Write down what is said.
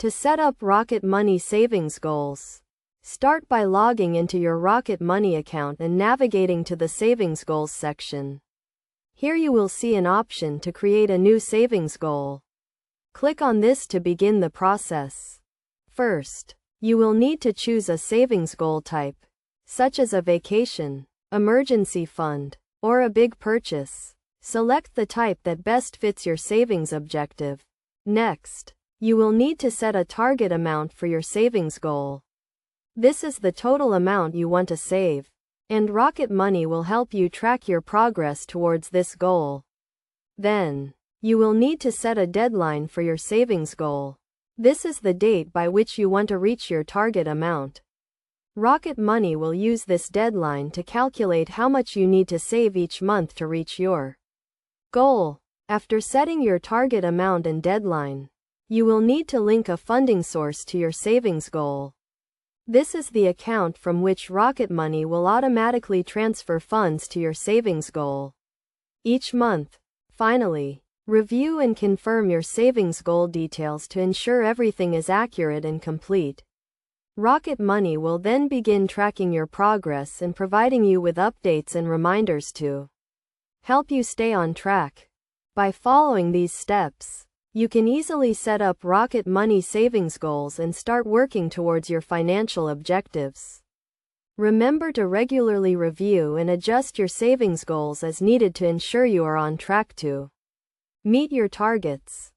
To set up Rocket Money savings goals, start by logging into your Rocket Money account and navigating to the Savings Goals section. Here you will see an option to create a new savings goal. Click on this to begin the process. First, you will need to choose a savings goal type, such as a vacation, emergency fund, or a big purchase. Select the type that best fits your savings objective. Next, you will need to set a target amount for your savings goal. This is the total amount you want to save, and Rocket Money will help you track your progress towards this goal. Then, you will need to set a deadline for your savings goal. This is the date by which you want to reach your target amount. Rocket Money will use this deadline to calculate how much you need to save each month to reach your goal. After setting your target amount and deadline, you will need to link a funding source to your savings goal. This is the account from which Rocket Money will automatically transfer funds to your savings goal each month. Finally, review and confirm your savings goal details to ensure everything is accurate and complete. Rocket Money will then begin tracking your progress and providing you with updates and reminders to help you stay on track. By following these steps, you can easily set up Rocket Money savings goals and start working towards your financial objectives. Remember to regularly review and adjust your savings goals as needed to ensure you are on track to meet your targets.